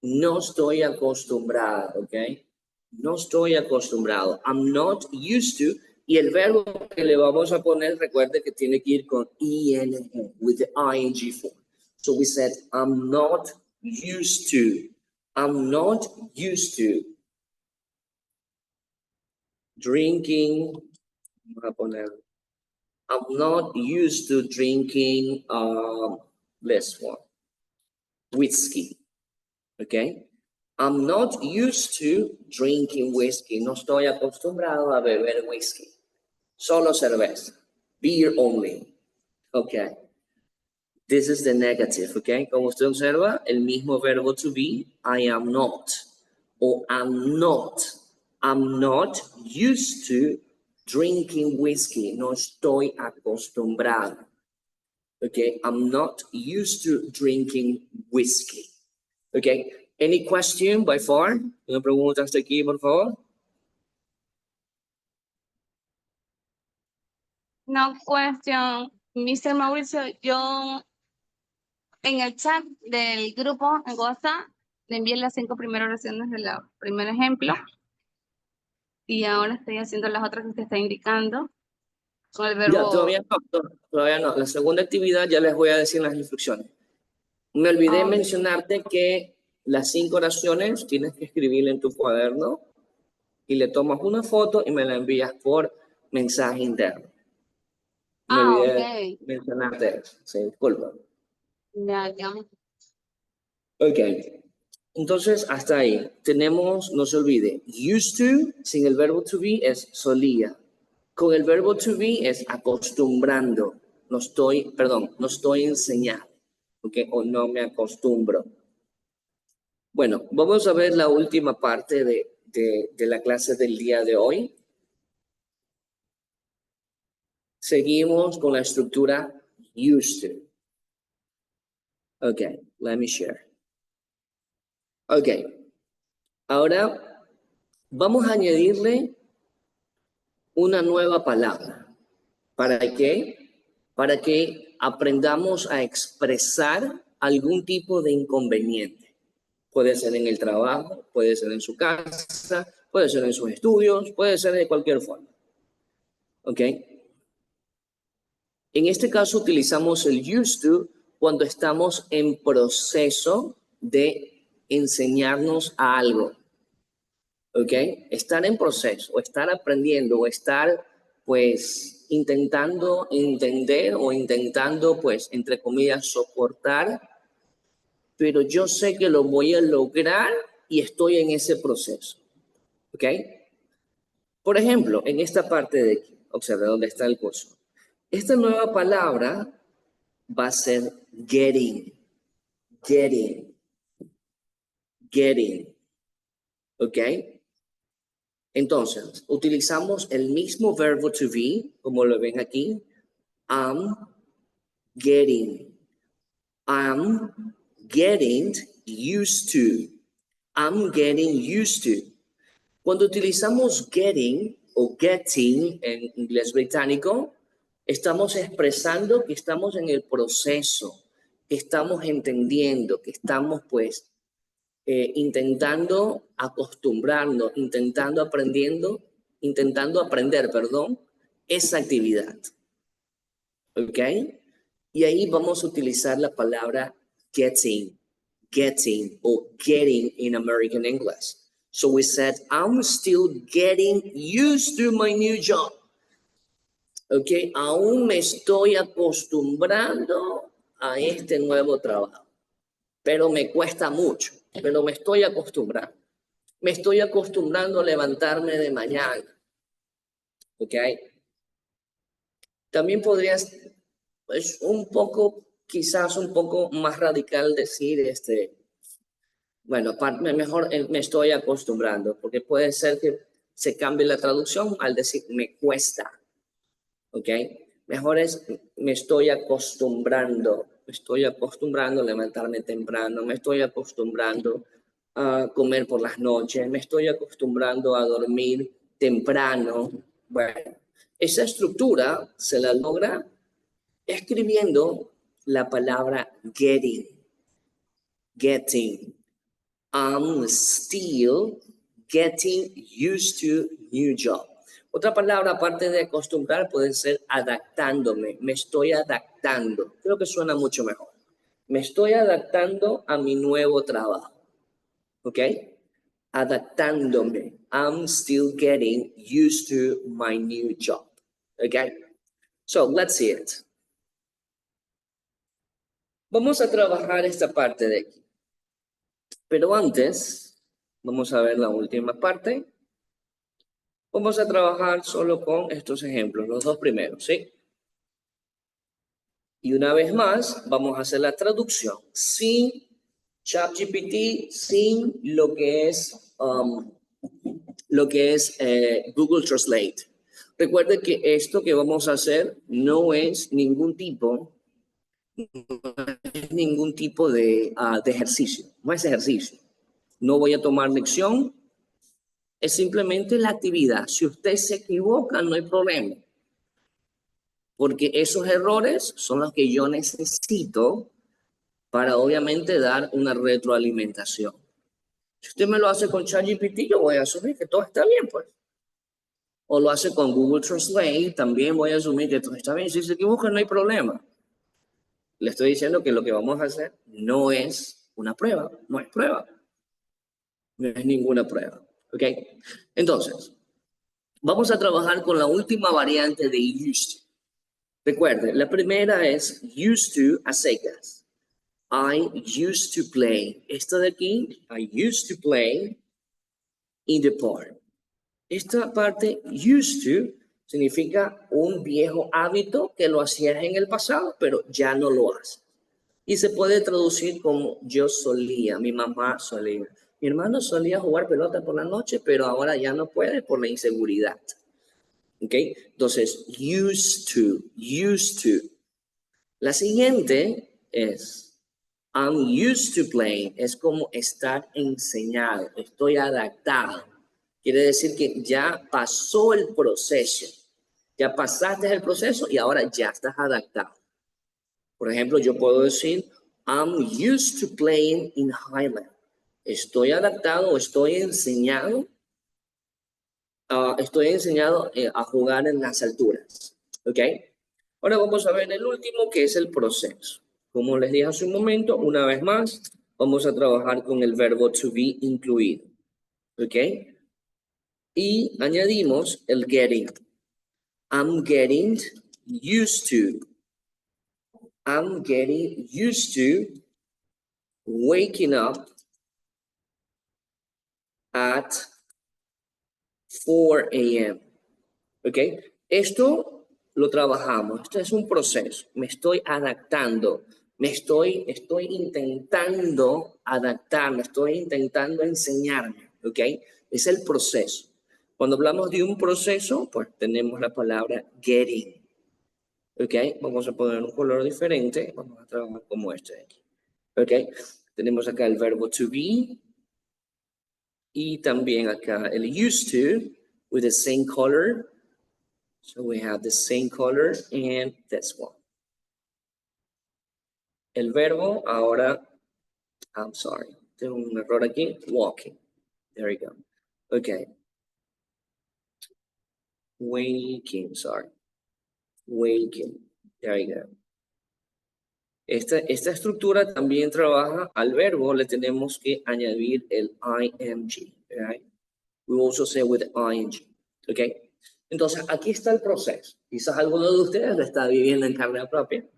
No estoy acostumbrado, okay? No estoy acostumbrado. I'm not used to. Y el verbo que le vamos a poner, recuerde que tiene que ir con ing, with the ing form. So we said, I'm not used to. I'm not used to drinking. Vamos a poner. I'm not used to drinking this one, whiskey. Okay? I'm not used to drinking whiskey. No estoy acostumbrado a beber whisky. Solo cerveza. Beer only. Okay. This is the negative, okay? Como usted observa, el mismo verbo to be, I am not. O I'm not used to drinking whiskey. No estoy acostumbrado. Okay, I'm not used to drinking whiskey. Okay, any question by far? Una pregunta hasta aquí, por favor. No question, Mr. Mauricio, yo en el chat del grupo en WhatsApp le envié las 5 primeras oraciones del primer ejemplo y ahora estoy haciendo las otras que usted está indicando con el Ya, verbo. todavía no. La segunda actividad ya les voy a decir las instrucciones. Me olvidé Ok. mencionarte que las 5 oraciones tienes que escribirla en tu cuaderno y le tomas una foto y me la envías por mensaje interno. Me olvidé Ok. mencionarte eso. Sí, disculpa. Ya. Ok. Entonces, hasta ahí. Tenemos, no se olvide, used to, sin el verbo to be, es solía. Con el verbo to be es acostumbrando. No estoy enseñando. ¿Ok? O no me acostumbro. Bueno, vamos a ver la última parte de la clase del día de hoy. Seguimos con la estructura used to. Ok, let me share. Ok, ahora vamos a añadirle una nueva palabra. ¿Para qué? Para que aprendamos a expresar algún tipo de inconveniente. Puede ser en el trabajo, puede ser en su casa, puede ser en sus estudios, puede ser de cualquier forma. ¿Ok? En este caso utilizamos el used to cuando estamos en proceso de enseñarnos a algo. ¿Ok? Estar en proceso, o estar aprendiendo, o estar, pues, intentando entender o intentando, pues, entre comillas, soportar, pero yo sé que lo voy a lograr y estoy en ese proceso. ¿Ok? Por ejemplo, en esta parte de aquí, observe dónde está el curso. Esta nueva palabra va a ser getting. ¿Ok? Entonces, utilizamos el mismo verbo to be, como lo ven aquí. I'm getting used to. I'm getting used to. Cuando utilizamos getting o getting en inglés británico, estamos expresando que estamos en el proceso, que estamos entendiendo, que estamos pues intentando acostumbrarnos, intentando aprender, esa actividad. ¿Ok? Y ahí vamos a utilizar la palabra getting or getting in American English. So we said, I'm still getting used to my new job. ¿Ok? Aún me estoy acostumbrando a este nuevo trabajo, pero me cuesta mucho, pero me estoy acostumbrando. Me estoy acostumbrando a levantarme de mañana. ¿Ok? También podrías, pues, quizás un poco más radical decir, bueno, mejor me estoy acostumbrando, porque puede ser que se cambie la traducción al decir me cuesta, ¿ok? Mejor es me estoy acostumbrando a levantarme temprano, me estoy acostumbrando a comer por las noches, me estoy acostumbrando a dormir temprano. Bueno, esa estructura se la logra escribiendo la palabra getting. I'm still getting used to new job. Otra palabra aparte de acostumbrar puede ser adaptándome. Me estoy adaptando. Creo que suena mucho mejor. Me estoy adaptando a mi nuevo trabajo. ¿Ok? Adaptándome. I'm still getting used to my new job. ¿Ok? So, let's see it. Vamos a trabajar esta parte de aquí. Pero antes, vamos a ver la última parte. Vamos a trabajar solo con estos ejemplos, los dos primeros, ¿sí? Y una vez más, vamos a hacer la traducción sin ChatGPT, sin lo que es Google Translate. Recuerde que esto que vamos a hacer no es ningún tipo de ejercicio, no es ejercicio. No voy a tomar lección, es simplemente la actividad. Si usted se equivoca, no hay problema. Porque esos errores son los que yo necesito para obviamente dar una retroalimentación. Si usted me lo hace con ChatGPT, yo voy a asumir que todo está bien, pues. O lo hace con Google Translate, también voy a asumir que todo está bien. Si se equivoca, no hay problema. Le estoy diciendo que lo que vamos a hacer no es una prueba, no es prueba. No es ninguna prueba, ¿ok? Entonces, vamos a trabajar con la última variante de used to. Recuerde, la primera es used to a secas. I used to play. Esto de aquí, I used to play in the park. Esta parte, used to, significa un viejo hábito que lo hacías en el pasado, pero ya no lo haces. Y se puede traducir como yo solía, mi mamá solía. Mi hermano solía jugar pelota por la noche, pero ahora ya no puede por la inseguridad. ¿Ok? Entonces, used to, used to. La siguiente es I'm used to playing. Es como estar enseñado, estoy adaptado. Quiere decir que ya pasó el proceso. Ya pasaste el proceso y ahora ya estás adaptado. Por ejemplo, yo puedo decir I'm used to playing in Highland. Estoy adaptado o estoy enseñado a jugar en las alturas. ¿Ok? Ahora vamos a ver el último, que es el proceso. Como les dije hace un momento, una vez más, vamos a trabajar con el verbo to be incluido. ¿Ok? Y añadimos el getting. I'm getting used to. I'm getting used to waking up at 4 a.m. ¿Ok? Esto lo trabajamos. Esto es un proceso. Me estoy adaptando. Estoy intentando adaptarme. Estoy intentando enseñarme. ¿Ok? Es el proceso. Cuando hablamos de un proceso, pues tenemos la palabra getting. ¿Ok? Vamos a poner un color diferente. Vamos a trabajar como este de aquí. ¿Ok? Tenemos acá el verbo to be. Y también acá el used to with the same color. So we have the same color and this one. El verbo ahora, I'm sorry, tengo un error aquí, walking. There you go. Okay. Waking, sorry. Waking. There you go. Esta estructura también trabaja al verbo, le tenemos que añadir el ing, right? We also say with ing, okay? Entonces, aquí está el proceso. Quizás alguno de ustedes lo está viviendo en carne propia.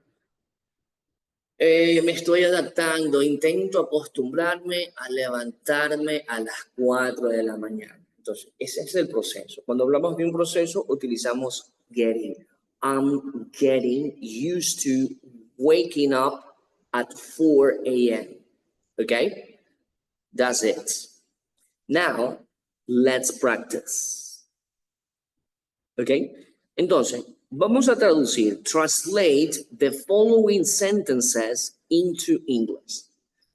Me estoy adaptando, intento acostumbrarme a levantarme a las 4 de la mañana. Entonces, ese es el proceso. Cuando hablamos de un proceso, utilizamos getting. I'm getting used to waking up at 4 a.m. Okay? That's it. Now, let's practice. Okay? Entonces, vamos a traducir. Translate the following sentences into English.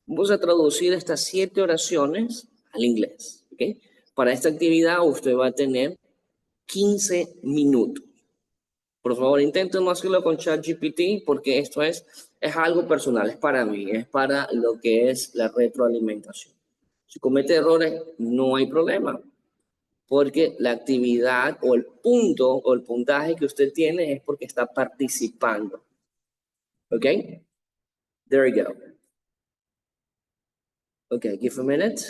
Vamos a traducir estas 7 oraciones al inglés. ¿Ok? Para esta actividad usted va a tener 15 minutos. Por favor, intenten no hacerlo con ChatGPT porque esto es algo personal, es para mí, es para lo que es la retroalimentación. Si comete errores, no hay problema, porque la actividad o el punto o el puntaje que usted tiene es porque está participando. ¿Ok? There you go. Okay, give a minute.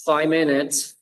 5 minutes.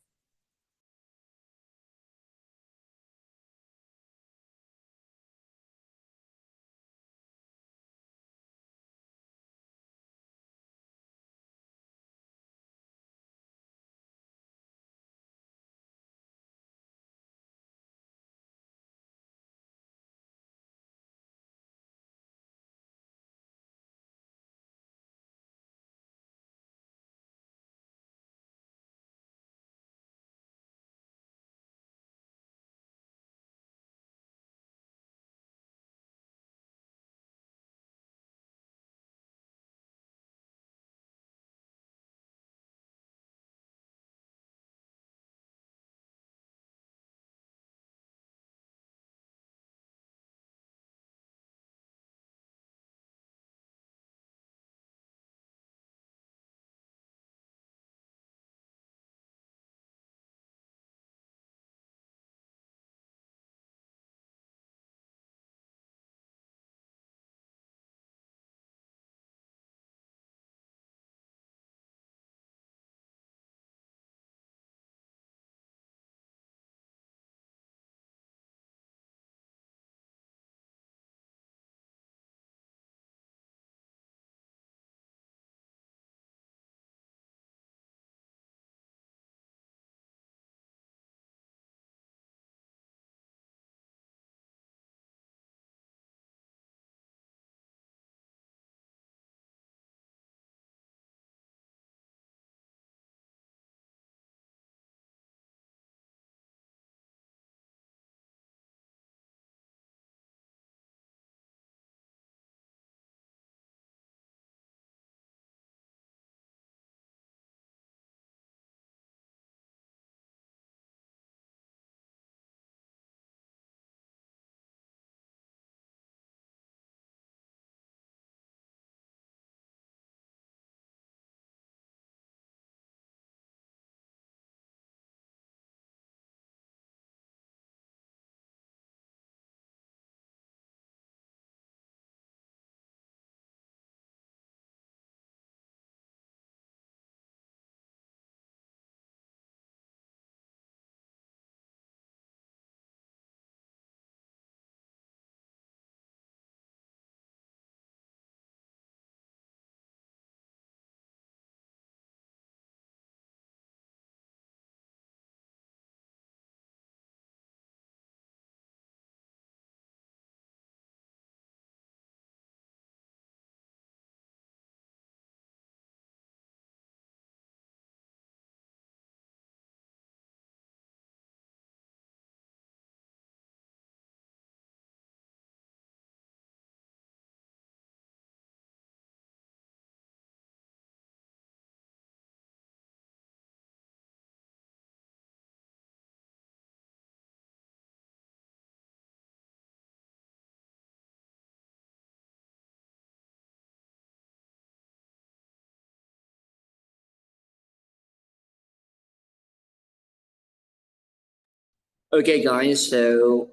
Okay, guys, so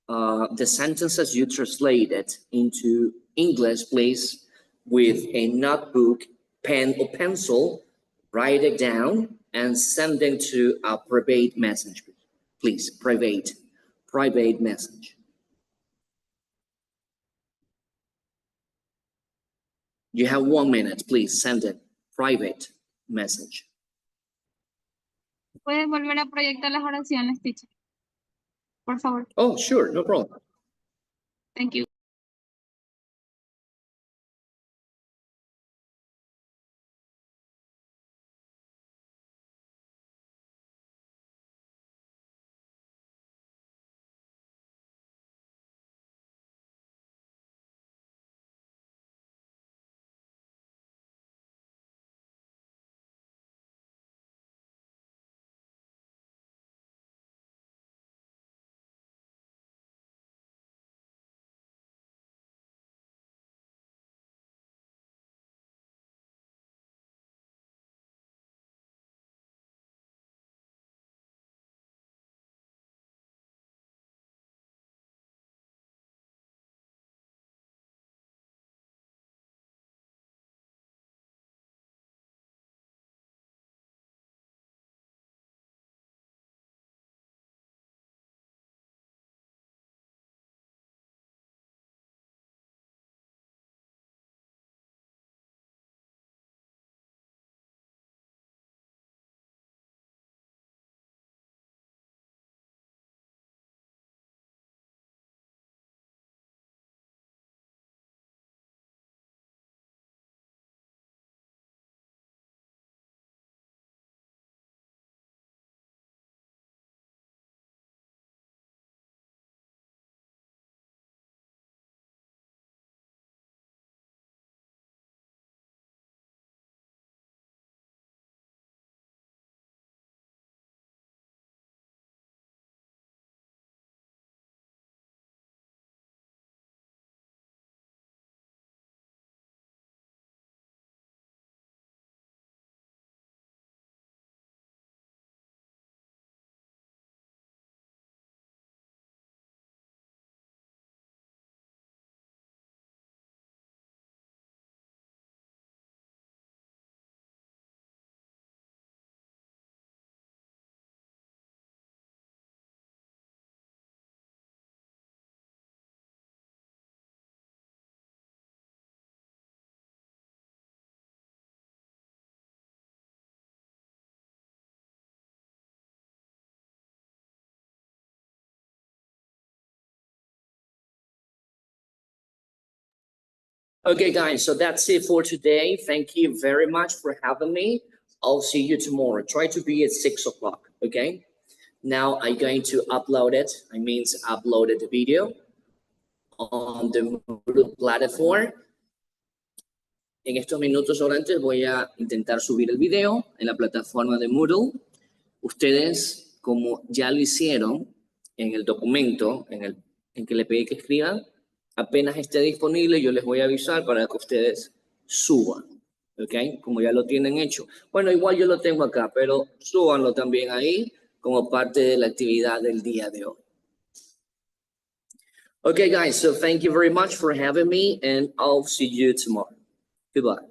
the sentences you translated into English, please, with a notebook, pen or pencil, write it down and send them to a private message, please, private message. You have 1 minute, please send it, private message. ¿Puedes volver a proyectar las oraciones, teacher? Por favor. Oh, sure, no problem. Thank you. Okay, guys, so that's it for today. Thank you very much for having me. I'll see you tomorrow. Try to be at 6 o'clock, okay? Now I'm going to upload it. I mean, uploaded the video on the Moodle platform. En estos minutos sobrantes voy a intentar subir el video en la plataforma de Moodle. Ustedes, como ya lo hicieron en el documento en que le pedí que escriban, apenas esté disponible, yo les voy a avisar para que ustedes suban, ¿ok? Como ya lo tienen hecho. Bueno, igual yo lo tengo acá, pero súbanlo también ahí como parte de la actividad del día de hoy. Okay, guys, so thank you very much for having me, and I'll see you tomorrow. Goodbye.